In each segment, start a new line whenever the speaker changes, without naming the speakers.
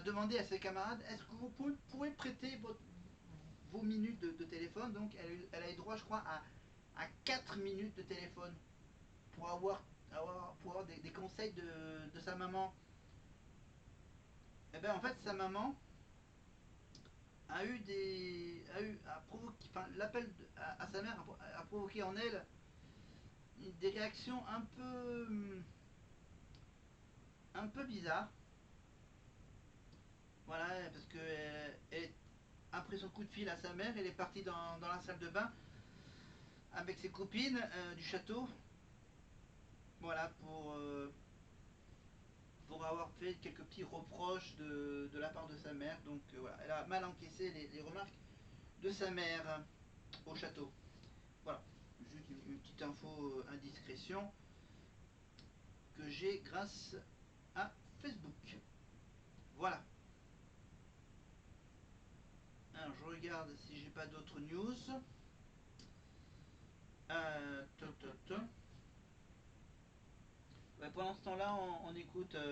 a demandé à ses camarades, est-ce que vous pouvez prêter vos minutes de téléphone. Donc elle a eu droit, je crois, à 4 minutes de téléphone pour avoir des conseils de sa maman. Et bien en fait sa maman a provoqué, enfin l'appel à sa mère a provoqué en elle des réactions un peu bizarres. Voilà, parce que après son coup de fil à sa mère, elle est partie dans la salle de bain avec ses copines du château. Voilà, pour avoir fait quelques petits reproches de la part de sa mère. Donc voilà, elle a mal encaissé les remarques de sa mère au château. Voilà, juste une petite info indiscrétion que j'ai grâce à Facebook. Voilà. Alors je regarde si j'ai pas d'autres news. Euh, Ouais, pendant ce temps-là, on écoute. Sur le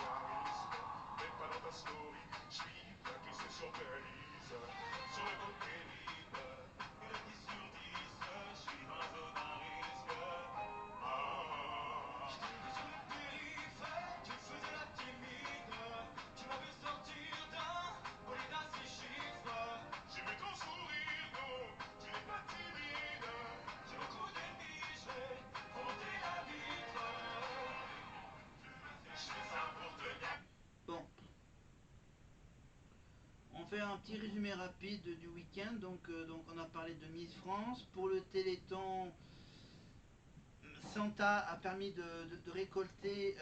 charisme, mais pas dans ta story. Je suis plaqué, c'est sur Belize. Sur le cocaïne, une 10 sur 10. Je suis dans la zone à risque. Ah, j'étais sur le périph', tu faisais la timide. Tu m'avais sortir d'un bolide assez chiffre. J'ai vu ton sourire, donc tu n'es pas timide. J'ai beaucoup d'ennemis, je vais remonter la vitre. Bon, on fait un petit résumé rapide du week-end. Donc on a parlé de Miss France. Pour le Téléthon, Santa a permis de récolter.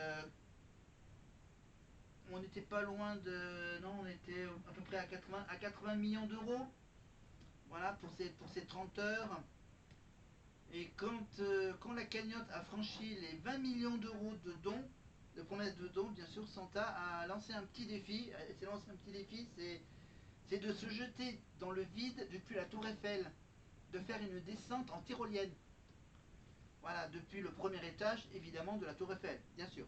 On n'était pas loin de. Non, on était à peu près à 80 millions d'euros. Voilà, pour ces 30 heures. Et quand la cagnotte a franchi les 20 millions d'euros de dons, de promesses de dons, bien sûr, Santa a lancé un petit défi. Elle s'est lancé un petit défi, c'est de se jeter dans le vide depuis la tour Eiffel, de faire une descente en tyrolienne. Voilà, depuis le premier étage, évidemment, de la tour Eiffel, bien sûr.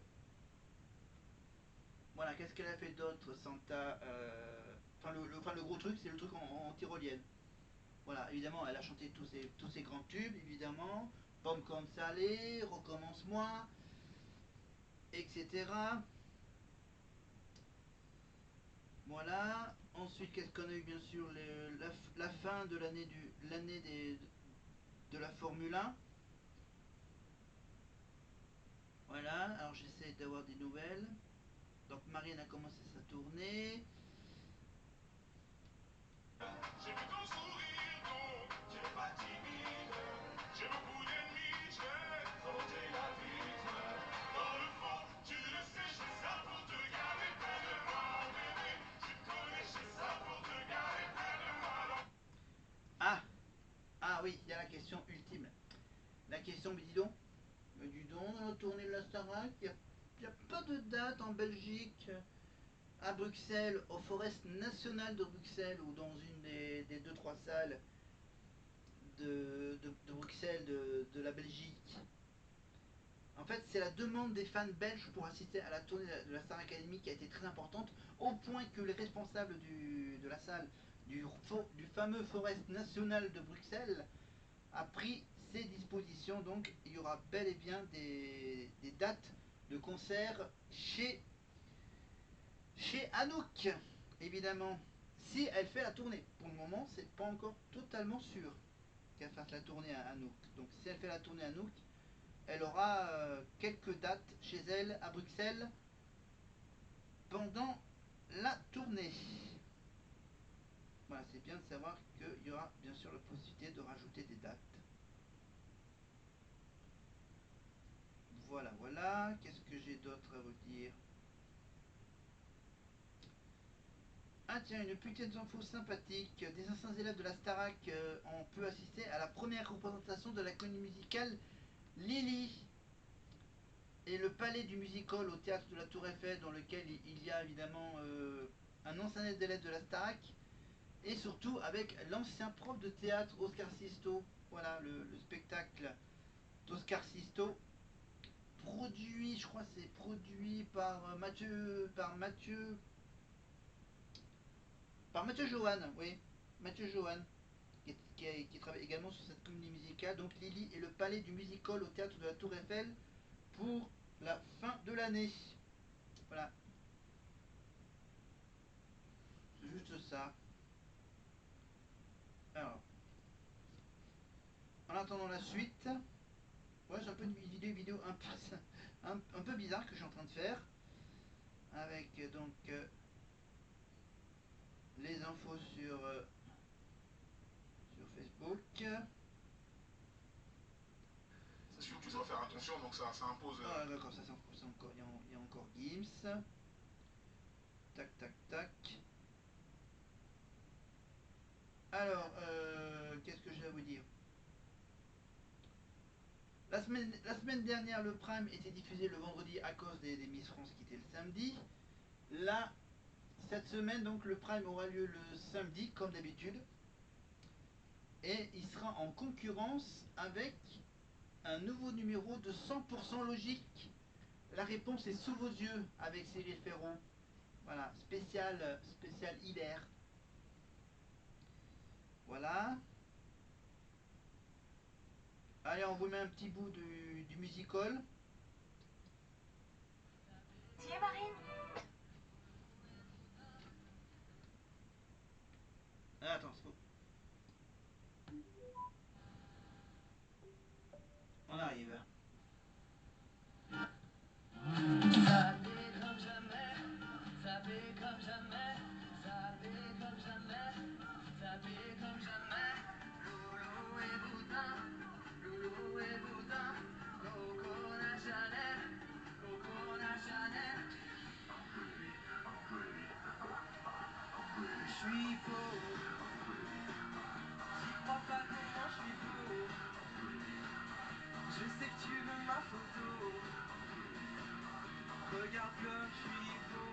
Voilà, qu'est-ce qu'elle a fait d'autre, Santa enfin, le gros truc, c'est le truc en tyrolienne. Voilà, évidemment, elle a chanté tous ces grands tubes, évidemment. Pomme comme salée, recommence-moi, etc. Voilà. Ensuite, qu'est-ce qu'on a eu? Bien sûr, la fin de l'année de la Formule 1. Voilà, alors j'essaie d'avoir des nouvelles. Donc Marine a commencé sa tournée. J'ai vu ton sourire, donc tu n'es pas timide. J'ai beaucoup d'ennemis, je vais frotter la vitre. Dans le fond, tu le sais, je fais ça pour te garder près de moi, bébé. Tu te connais, je fais ça pour te garder près de moi. Ah, ah oui, il y a la question ultime. La question, mais dis donc, dans la tournée de la Starac, il n'y a pas de date en Belgique, à Bruxelles, au Forest National de Bruxelles ou dans une des deux trois salles de Bruxelles, de la Belgique. En fait, c'est la demande des fans belges pour assister à la tournée de la Star Academy qui a été très importante, au point que les responsables de la salle du fameux Forest National de Bruxelles a pris ses dispositions. Donc, il y aura bel et bien des dates de concert chez Anouk, évidemment, si elle fait la tournée. Pour le moment, c'est pas encore totalement sûr qu'elle fasse la tournée à Anouk. Donc, si elle fait la tournée à Anouk, elle aura quelques dates chez elle à Bruxelles pendant la tournée. Voilà, c'est bien de savoir qu'il y aura bien sûr la possibilité de rajouter des dates. Voilà, voilà. Qu'est-ce que j'ai d'autre à vous dire? Ah tiens, une petite info sympathique. Des anciens élèves de la Starac ont pu assister à la première représentation de la comédie musicale Lily et le palais du music-hall au théâtre de la Tour Eiffel, dans lequel il y a évidemment un ancien élève de la Starac, et surtout avec l'ancien prof de théâtre Oscar Sisto. Voilà le spectacle d'Oscar Sisto
produit, je crois que c'est produit par Mathieu Johan, oui, Mathieu Johan, qui travaille également sur cette comédie musicale, donc Lily et le palais du musical au théâtre de la Tour Eiffel pour la fin de l'année. Voilà, c'est juste ça. Alors, en attendant la suite, ouais, c'est un peu une vidéo un peu bizarre que je suis en train de faire, avec donc les infos sur Facebook.
C'est sûr que tu dois faire attention, donc ça impose.
Ah d'accord, ça c'est encore, il y a encore Gims. Tac tac tac. Alors, qu'est-ce que je vais vous dire? La semaine dernière, le Prime était diffusé le vendredi à cause des Miss France qui étaient le samedi. Là, cette semaine, donc, le Prime aura lieu le samedi, comme d'habitude. Et il sera en concurrence avec un nouveau numéro de 100% logique. La réponse est sous vos yeux avec Cyril Ferron. Voilà, spécial hiver. Voilà. Allez, on vous met un petit bout du musical.
Tiens, Marine.
Ah, attends, c'est bon. On arrive. Comme jamais, savez comme jamais, savez comme jamais, savez comme jamais. Loulou et boudin, loulou et boudin, Coco Chanel, Coco Chanel. Je suis faux, j'y crois pas comment je suis faux. Je sais que tu veux ma photo, regarde comme je suis beau.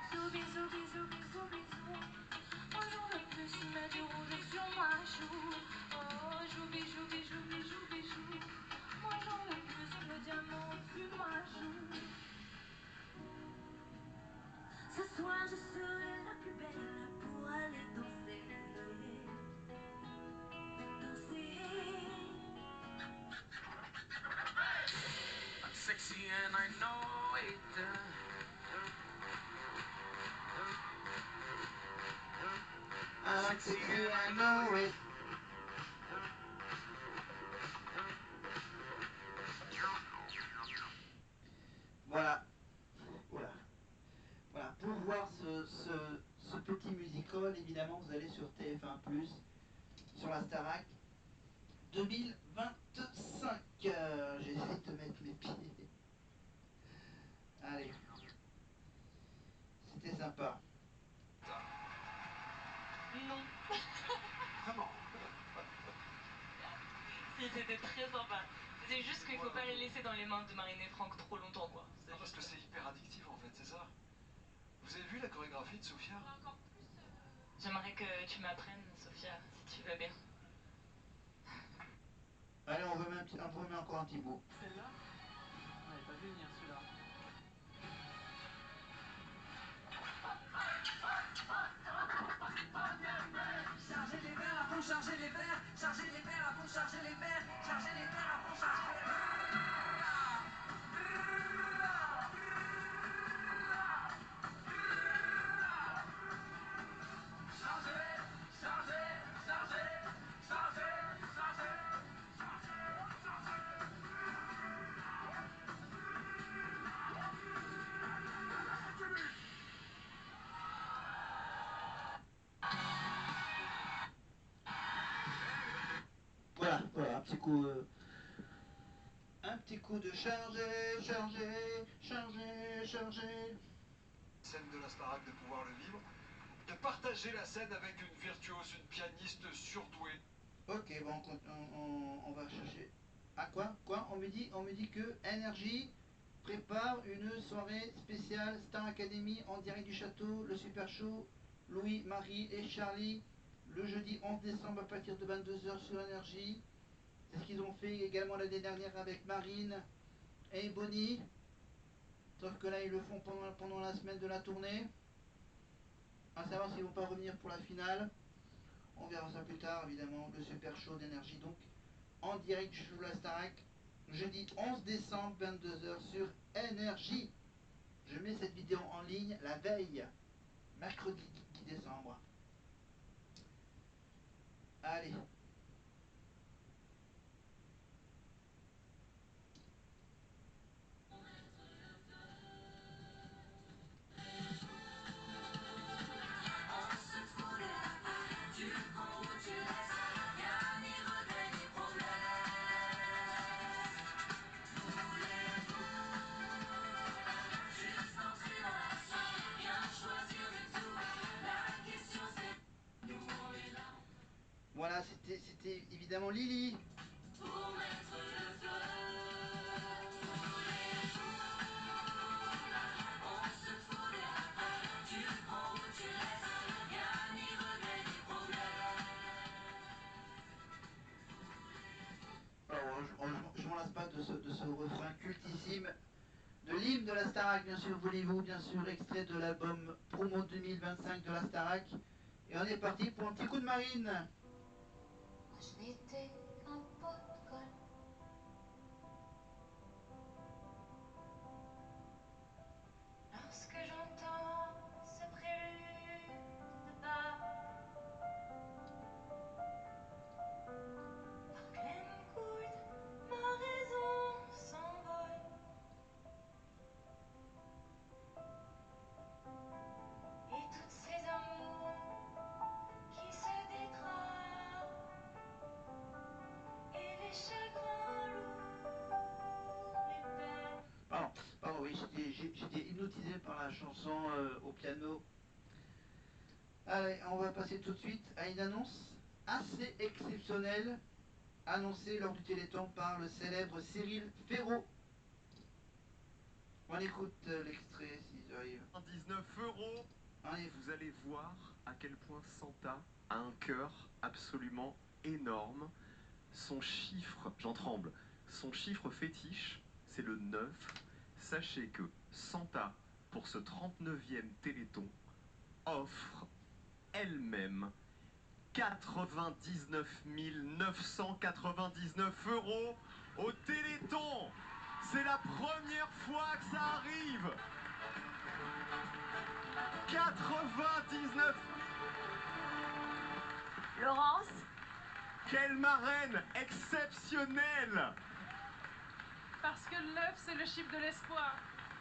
Bisous, bisous, bisous, bisous, bisous. Bonjour le plus, mets du rouge sur ma joue. Oh, joue, bijou, bijou, bijou, bijou. Bonjour le plus, le diamant sur ma joue. Ce soir, je serai la plus belle pour aller danser. Danser.
I'm sexy and I know it.
I'm sexy and I know it. Voilà. Voilà. Voilà. Pour voir ce petit musical, évidemment, vous allez sur TF1+, sur la Starac 2025. J'essaie de mettre mes pieds. Allez. C'était sympa.
Non.
Vraiment.
Si, c'était très sympa. C'est juste qu'il faut pas les laisser dans les mains de Marine et Franck trop longtemps, quoi.
Ah, parce que c'est hyper addictif en fait, c'est ça. Vous avez vu la chorégraphie de Sophia?
J'aimerais que tu m'apprennes, Sophia, si tu veux bien.
Allez, on remet encore un petit bout.
Celle-là, on n'avait pas vu venir celui-là. Chargez les verres à fond, chargez les verres, chargez les verres à fond, chargez les verres, chargez les verres à fond, chargez les verres.
Voilà, un petit coup de charger.
Scène de la Starac de pouvoir le vivre, de partager la scène avec une virtuose, une pianiste surdouée.
Ok, bon, on va chercher. Ah quoi? On me dit que énergie. prépare une soirée spéciale Star Academy en direct du château, le Super Show, Louis, Marie et Charlie, le jeudi 11 décembre à partir de 22h sur Énergie. C'est ce qu'ils ont fait également l'année dernière avec Marine et Bonnie. Sauf que là, ils le font pendant la semaine de la tournée. À savoir s'ils vont pas revenir pour la finale. On verra ça plus tard, évidemment. Le Super Show d'Énergie, donc en direct du show de la Starac, jeudi 11 décembre, 22h sur Énergie. Je mets cette vidéo en ligne la veille, mercredi 10 décembre. Allez. Voilà, c'était évidemment Lily. Alors, je m'en lasse pas de ce refrain cultissime de l'hymne de la Starac, bien sûr, voulez-vous, bien sûr, extrait de l'album promo 2025 de la Starac. Et on est parti pour un petit coup de marine.
Moi je n'étais qu'un pot de colle. Lorsque j'entends ce prélude de bas, par Glenn Gould, ma raison s'envole. Et toutes ces amours qui se détrament, et les chagrins lourds, les peines.
Pardon, oui, j'étais hypnotisé par la chanson au piano. Allez, on va passer tout de suite à une annonce assez exceptionnelle, annoncée lors du Téléthon par le célèbre Cyril Ferraud. On écoute l'extrait si j'arrive.
19 €. Vous allez voir à quel point Santa a un cœur absolument énorme. Son chiffre, j'en tremble, son chiffre fétiche, c'est le 9. Sachez que Santa, pour ce 39e Téléthon, offre elle-même 99 999 € au Téléthon. C'est la première fois que ça arrive. 99.
Laurence,
Quelle marraine exceptionnelle.
Parce que le 9, c'est le chiffre de l'espoir.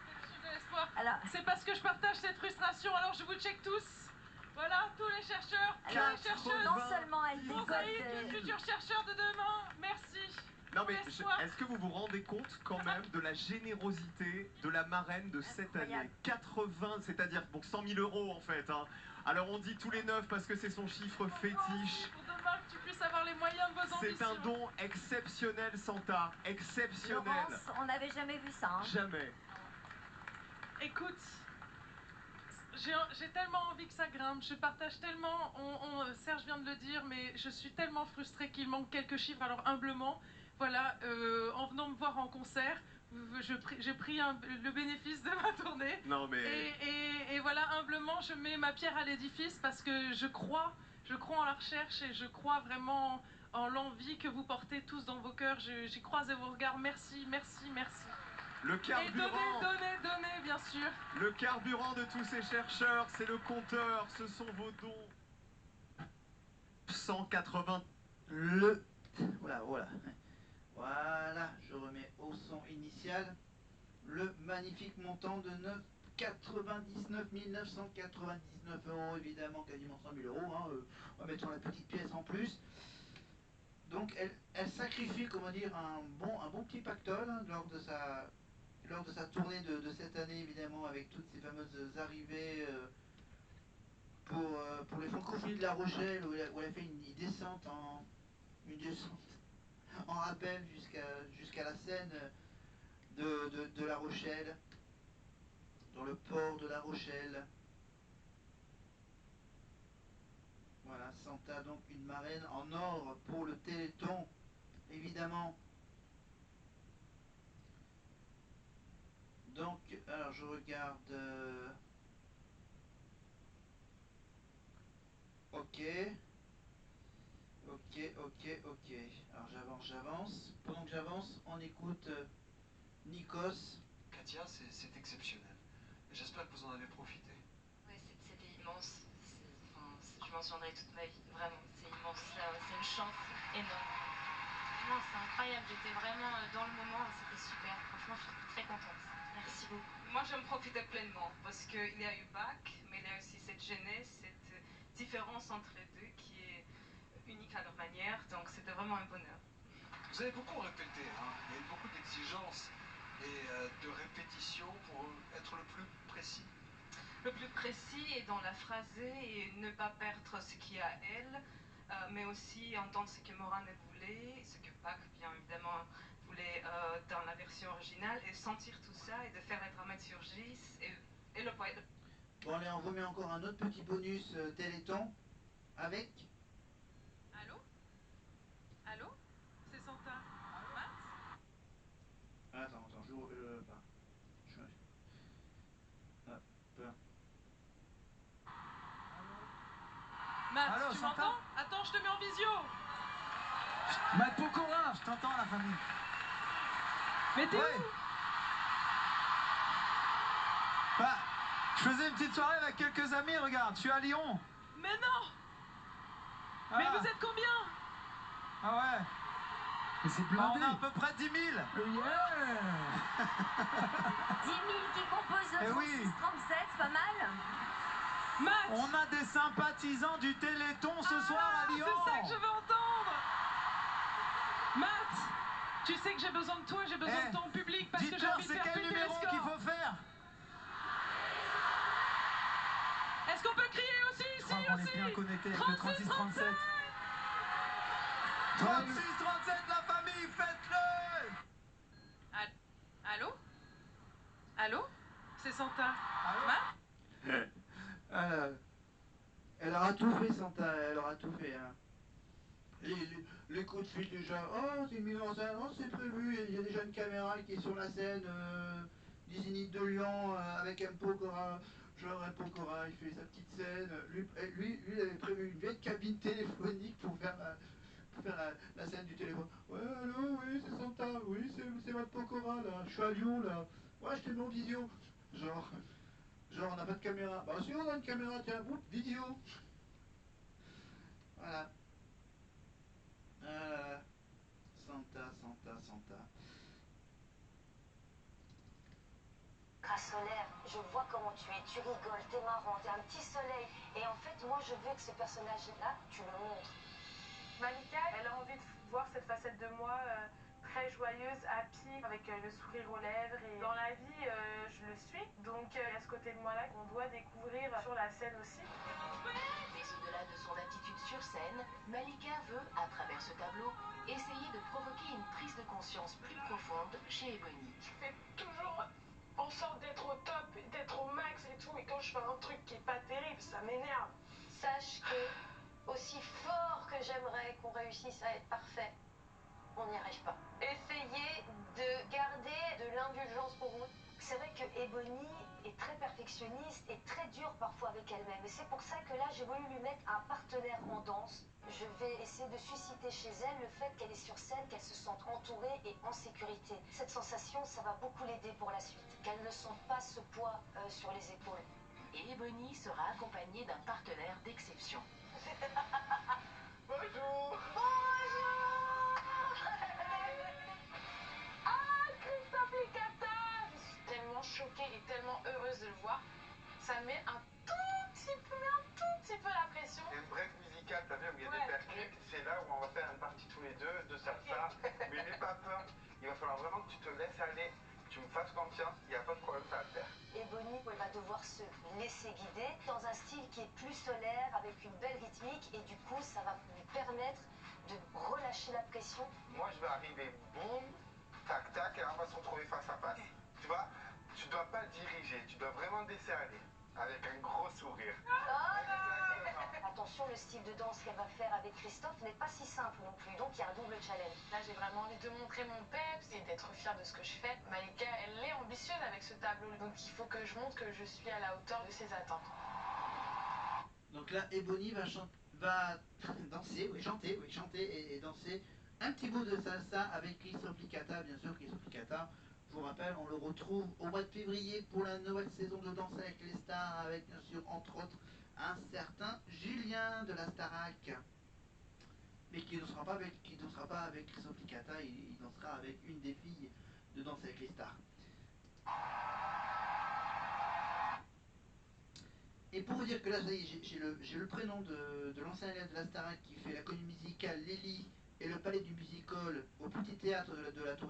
C'est le chiffre de l'espoir.
alors,
C'est parce que je partage cette frustration, alors je vous check tous. Voilà, tous les chercheurs, tous
alors
les chercheuses.
non seulement elle
Pour
décolle
Saïd, le
de...
futur chercheur de demain, merci.
Non
Pour
mais
l'espoir.
est-ce que vous vous rendez compte quand même de la générosité de la marraine de cette année?
Incroyable.
80, c'est-à-dire bon 100 000 € en fait. Hein. Alors on dit tous les 9 parce que c'est son chiffre fétiche.
Pour demain, que tu puisses avoir les moyens de vos ambitions.
C'est un don exceptionnel, Santa. Exceptionnel.
Laurence, on n'avait jamais vu ça. Hein.
Jamais.
Écoute, j'ai tellement envie que ça grimpe, je partage tellement, Serge vient de le dire, mais je suis tellement frustrée qu'il manque quelques chiffres, alors humblement, voilà, en venant me voir en concert, j'ai pris le bénéfice de ma tournée,
Non mais...
et voilà, humblement, je mets ma pierre à l'édifice parce que je crois en la recherche et je crois vraiment en l'envie que vous portez tous dans vos cœurs, j'ai croisé vos regards, merci, merci, merci.
Le carburant,
Et donnez, bien sûr.
le carburant de tous ces chercheurs, c'est le compteur, ce sont vos dons. 180.
Voilà. Voilà, je remets au son initial le magnifique montant de 99 999 €, évidemment quasiment 100 000 €, hein, en mettant la petite pièce en plus. Donc elle sacrifie, comment dire, un bon petit pactole hein, lors de sa tournée de cette année, évidemment, avec toutes ces fameuses arrivées pour les francophonies de La Rochelle, où elle a fait une descente en rappel jusqu'à la scène de La Rochelle, dans le port de La Rochelle. Voilà, Santa, donc une marraine en or pour le Téléthon, évidemment. Donc, alors je regarde... Ok. Ok. Alors j'avance. Pendant que j'avance, on écoute Nikos.
Katia, c'est exceptionnel. J'espère que vous en avez profité.
Ouais, c'était immense. Je m'en souviendrai toute ma vie. Vraiment, c'est immense. C'est une chance énorme. Non, c'est incroyable. J'étais vraiment dans le moment. C'était super. Franchement, je suis très contente. Merci beaucoup.
Moi, je me profitais pleinement parce qu'il y a eu Bach, mais il y a aussi cette jeunesse, cette différence entre les deux qui est unique à leur manière. Donc, c'était vraiment un bonheur.
Vous avez beaucoup répété, hein. Il y a eu beaucoup d'exigences et de répétitions pour être le plus précis.
Le plus précis est dans la phrasée et ne pas perdre ce qu'il y a à elle, mais aussi entendre ce que Morane voulait, ce que Bach, bien évidemment, voulait dans la version originale, et sentir tout ça et de faire la dramaturgie et le poète.
Bon allez, on remet encore un autre petit bonus Téléthon avec...
Allô? Allô? C'est Santa. Matt?
Attends,
Matt,
Allô,
tu
Santa?
m'entends? Attends, je te mets en visio.
Matt Pokora, je t'entends la famille.
Mais t'es
Ouais.
où?
Bah, je faisais une petite soirée avec quelques amis, regarde, je suis à Lyon.
Mais non!
Ah.
Mais vous êtes combien?
Ah ouais.
Mais c'est
Bah, on
blindé.
a à peu près 10 000.
Yeah.
10 000 qui composent
Eh
le
oui.
36-37, c'est pas mal.
Matt!
On a des sympathisants du Téléthon ce soir à Lyon.
C'est ça que je veux entendre! Matt! Tu sais que j'ai besoin de toi, j'ai besoin
Eh,
de ton public parce que j'ai
Dites-leur
envie de
c'est
faire
quel
péter les
numéro qu'il
scores.
faut faire.
Est-ce qu'on peut crier aussi
Je
ici
crois qu'on est
aussi?
bien connecté avec le
36,
36-37. 36-37, la famille, faites-le.
Allô? Allô? C'est Santa.
Allô?
Matt?
Elle aura tout fait, Santa, elle aura tout fait. Hein. Les coups de fil déjà, oh c'est une mise en scène, oh c'est prévu, il y a déjà une caméra qui est sur la scène du Zénith de Lyon avec M. Pokora. Genre M. Pokora, il fait sa petite scène. Lui, il avait prévu une vieille cabine téléphonique pour faire la scène du téléphone. Ouais, allô, oui, c'est Santa, oui, c'est M. Pokora là, je suis à Lyon là. Ouais, je t'ai mis en visio. Genre, on n'a pas de caméra. Bah si on a une caméra, tiens, boum, vidéo. Voilà. Santa.
Grâce solaire, je vois comment tu es, tu rigoles, t'es marrant, t'es un petit soleil. Et en fait, moi, je veux que ce personnage-là, tu le montres.
Malika, elle a envie de voir cette facette de moi très joyeuse, happy, avec le sourire aux lèvres. Et dans la vie, je le suis. Donc, il y a ce côté de moi-là qu'on doit découvrir sur la scène aussi.
Mais au-delà de son attitude sur scène, Malika veut, à travers ce tableau, essayer de provoquer une prise de conscience plus profonde chez Ebony.
Je fais toujours en sorte d'être au top, d'être au max et tout. Et quand je fais un truc qui est pas terrible, ça m'énerve.
Sache que, aussi fort que j'aimerais qu'on réussisse à être parfait, on n'y arrive pas. Essayez de garder de l'indulgence pour vous. C'est vrai que Ebony est très perfectionniste et très dure parfois avec elle-même. Et c'est pour ça que là, j'ai voulu lui mettre un partenaire en danse. Je vais essayer de susciter chez elle le fait qu'elle est sur scène, qu'elle se sente entourée et en sécurité. Cette sensation, ça va beaucoup l'aider pour la suite. Qu'elle ne sente pas ce poids sur les épaules.
Et Ebony sera accompagnée d'un partenaire d'exception.
Bonjour. Christophe Licata! Je suis tellement choquée et tellement heureuse de le voir. Ça met un tout petit peu la pression.
C'est une brève musicale, t'as vu, où il y a
Ouais.
des percutes. C'est là où on va faire une partie tous les deux de salsa. Mais n'aie pas peur. Il va falloir vraiment que tu te laisses aller. Tu me fasses confiance. Il n'y a pas de problème, ça va le faire.
Ebony va devoir se laisser guider dans un style qui est plus solaire, avec une belle rythmique. Et du coup, ça va lui permettre de relâcher la pression.
Moi, je vais arriver, boum. tac tac, et là on va se retrouver face à face. Tu vois, tu dois pas diriger, tu dois vraiment décerner avec un gros sourire.
Attention, le style de danse qu'elle va faire avec Christophe n'est pas si simple non plus, donc il y a un double challenge.
Là, j'ai vraiment envie de montrer mon peps et d'être fière de ce que je fais. Malika, elle est ambitieuse avec ce tableau, donc il faut que je montre que je suis à la hauteur de ses attentes.
Donc là, Ebony va danser, chanter et danser un petit bout de salsa avec Christophe Licata, bien sûr. Christophe Licata, je vous rappelle, on le retrouve au mois de février pour la nouvelle saison de Danse avec les stars, avec bien sûr, entre autres, un certain Julien de la Starac. Mais qui ne dansera pas avec Christophe Licata, il dansera avec une des filles de Danse avec les stars. Et pour vous dire que là, j'ai le prénom de l'ancien élève de la Starac qui fait la comédie musicale Lélie et le palais du music hall au petit théâtre de la Tour